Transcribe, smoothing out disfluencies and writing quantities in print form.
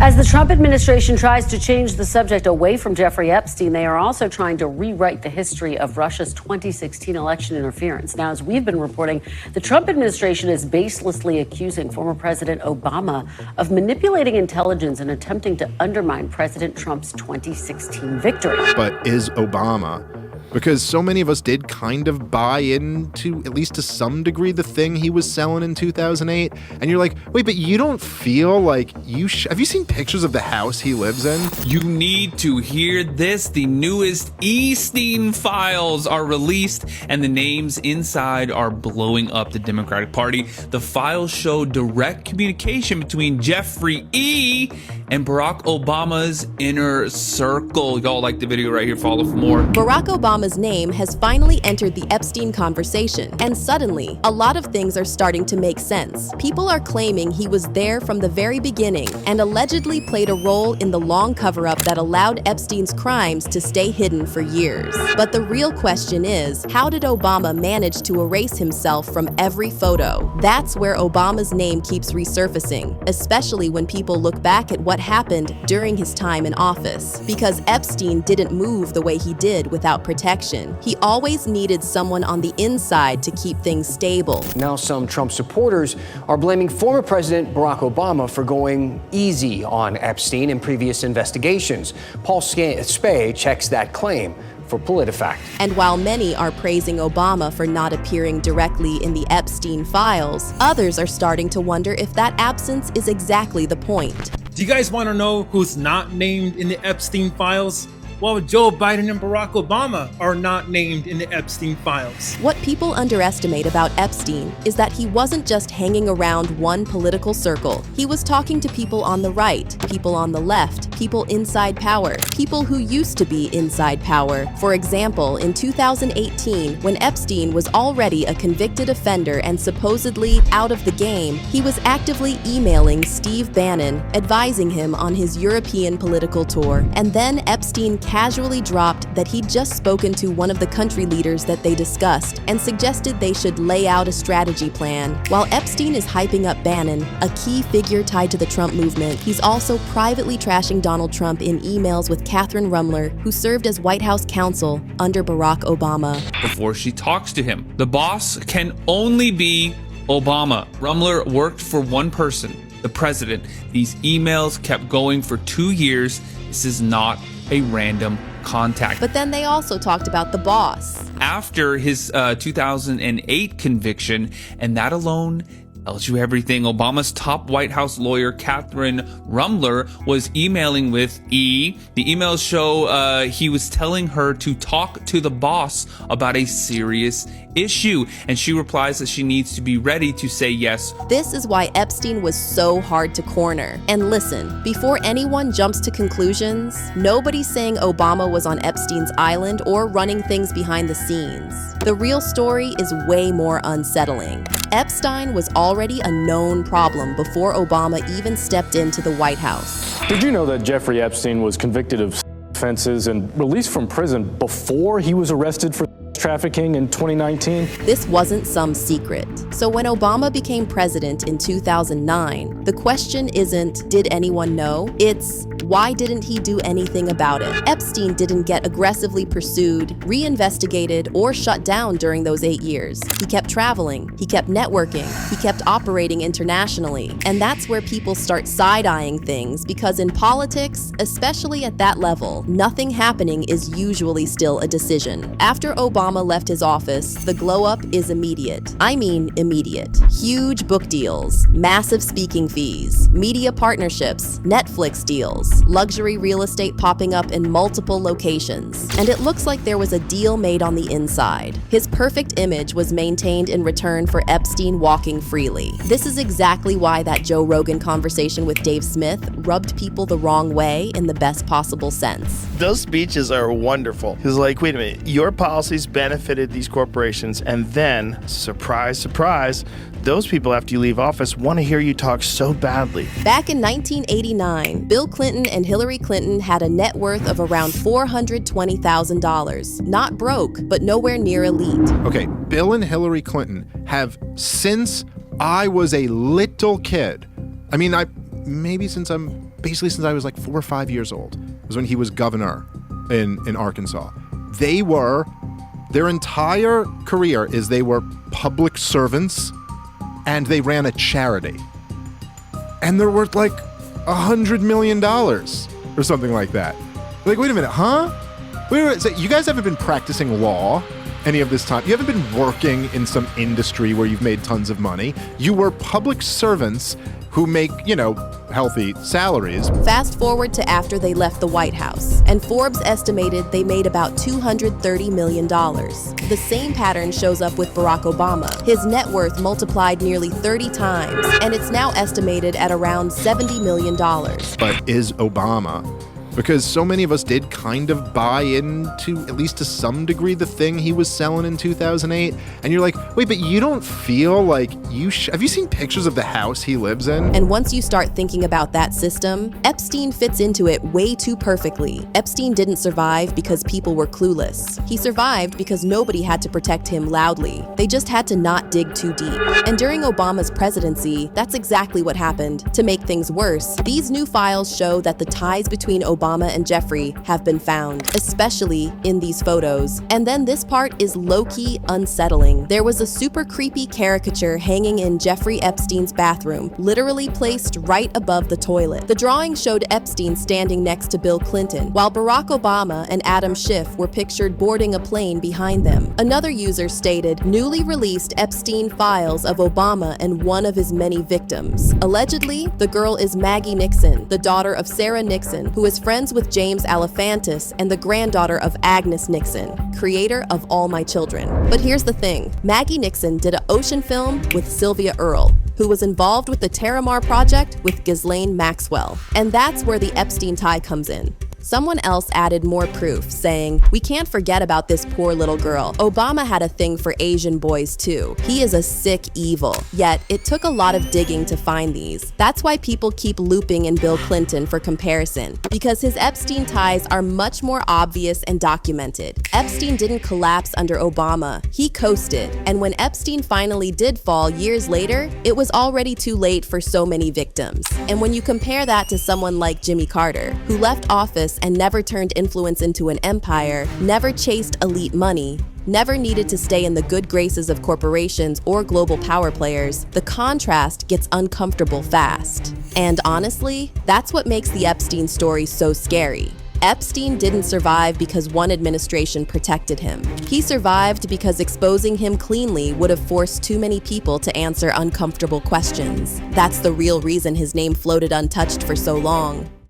As the Trump administration tries to change the subject away from Jeffrey Epstein, they are also trying to rewrite the history of Russia's 2016 election interference. Now, as we've been reporting, the Trump administration is baselessly accusing former President Obama of manipulating intelligence and attempting to undermine President Trump's 2016 victory. But is Obama? Because so many of us did kind of buy into, at least to some degree, the thing he was selling in 2008. And you're like, wait, but you don't feel like have you seen pictures of the house he lives in? You need to hear this. The newest Epstein files are released and the names inside are blowing up the Democratic Party. The files show direct communication between Jeffrey E. and Barack Obama's inner circle. Y'all like the video right here. Follow for more. Barack Obama's name has finally entered the Epstein conversation, and suddenly, a lot of things are starting to make sense. People are claiming he was there from the very beginning and allegedly played a role in the long cover-up that allowed Epstein's crimes to stay hidden for years. But the real question is, how did Obama manage to erase himself from every photo? That's where Obama's name keeps resurfacing, especially when people look back at what happened during his time in office. Because Epstein didn't move the way he did without protection. He always needed someone on the inside to keep things stable. Now some Trump supporters are blaming former President Barack Obama for going easy on Epstein in previous investigations. Paul Spey checks that claim for PolitiFact. And while many are praising Obama for not appearing directly in the Epstein files, others are starting to wonder if that absence is exactly the point. Do you guys want to know who's not named in the Epstein files? Well, Joe Biden and Barack Obama are not named in the Epstein files. What people underestimate about Epstein is that he wasn't just hanging around one political circle. He was talking to people on the right, people on the left, people inside power, people who used to be inside power. For example, in 2018, when Epstein was already a convicted offender and supposedly out of the game, he was actively emailing Steve Bannon, advising him on his European political tour. And then Epstein casually dropped that he'd just spoken to one of the country leaders that they discussed and suggested they should lay out a strategy plan. While Epstein is hyping up Bannon, a key figure tied to the Trump movement, he's also privately trashing Donald Trump in emails with Catherine Rumler, who served as White House counsel under Barack Obama. Before she talks to him, the boss can only be Obama. Rumler worked for one person, the president. These emails kept going for 2 years. This is not a random contact. But then they also talked about the boss. After his 2008 conviction, and that alone tells you everything. Obama's top White House lawyer, Catherine Rumler, was emailing with E. The emails show he was telling her to talk to the boss about a serious issue, and she replies that she needs to be ready to say yes. This is why Epstein was so hard to corner. And listen, before anyone jumps to conclusions, nobody's saying Obama was on Epstein's island or running things behind the scenes. The real story is way more unsettling. Epstein was already a known problem before Obama even stepped into the White House. Did you know that Jeffrey Epstein was convicted of offenses and released from prison before he was arrested for trafficking in 2019? This wasn't some secret. So when Obama became president in 2009, the question isn't, did anyone know? It's, why didn't he do anything about it? Epstein didn't get aggressively pursued, reinvestigated, or shut down during those 8 years. He kept traveling, he kept networking, he kept operating internationally. And that's where people start side-eyeing things, because in politics, especially at that level, nothing happening is usually still a decision. After Obama left his office, the glow-up is immediate. I mean immediate. Huge book deals, massive speaking fees, media partnerships, Netflix deals, luxury real estate popping up in multiple locations. And it looks like there was a deal made on the inside. His perfect image was maintained in return for Epstein walking freely. This is exactly why that Joe Rogan conversation with Dave Smith rubbed people the wrong way in the best possible sense. Those speeches are wonderful. He's like, wait a minute, your policies benefited these corporations, and then, surprise, surprise, those people after you leave office want to hear you talk so badly. Back in 1989, Bill Clinton and Hillary Clinton had a net worth of around $420,000. Not broke, but nowhere near elite. Okay, Bill and Hillary Clinton have, since I was a little kid, maybe since I'm basically since I was like 4 or 5 years old. It was when he was governor in Arkansas. Their entire career is they were public servants and they ran a charity. And they're worth like $100 million or something like that. Like, wait a minute, huh? Wait, so you guys haven't been practicing law any of this time? You haven't been working in some industry where you've made tons of money. You were public servants who make, healthy salaries. Fast forward to after they left the White House, and Forbes estimated they made about $230 million. The same pattern shows up with Barack Obama. His net worth multiplied nearly 30 times, and it's now estimated at around $70 million. But is Obama? Because so many of us did kind of buy into, at least to some degree, the thing he was selling in 2008. And you're like, wait, but you don't feel like have you seen pictures of the house he lives in? And once you start thinking about that system, Epstein fits into it way too perfectly. Epstein didn't survive because people were clueless. He survived because nobody had to protect him loudly. They just had to not dig too deep. And during Obama's presidency, that's exactly what happened. To make things worse, these new files show that the ties between Obama and Jeffrey have been found, especially in these photos. And then this part is low-key unsettling. There was a super creepy caricature hanging in Jeffrey Epstein's bathroom, literally placed right above the toilet. The drawing showed Epstein standing next to Bill Clinton, while Barack Obama and Adam Schiff were pictured boarding a plane behind them. Another user stated, newly released Epstein files of Obama and one of his many victims. Allegedly, the girl is Maggie Nixon, the daughter of Sarah Nixon, who is friends with James Alefantis and the granddaughter of Agnes Nixon, creator of All My Children. But here's the thing, Maggie Nixon did an ocean film with Sylvia Earle, who was involved with the Terramar project with Ghislaine Maxwell. And that's where the Epstein tie comes in. Someone else added more proof, saying, "We can't forget about this poor little girl. Obama had a thing for Asian boys too. He is a sick evil." Yet, it took a lot of digging to find these. That's why people keep looping in Bill Clinton for comparison, because his Epstein ties are much more obvious and documented. Epstein didn't collapse under Obama. He coasted. And when Epstein finally did fall years later, it was already too late for so many victims. And when you compare that to someone like Jimmy Carter, who left office and never turned influence into an empire, never chased elite money, never needed to stay in the good graces of corporations or global power players, the contrast gets uncomfortable fast. And honestly, that's what makes the Epstein story so scary. Epstein didn't survive because one administration protected him. He survived because exposing him cleanly would have forced too many people to answer uncomfortable questions. That's the real reason his name floated untouched for so long.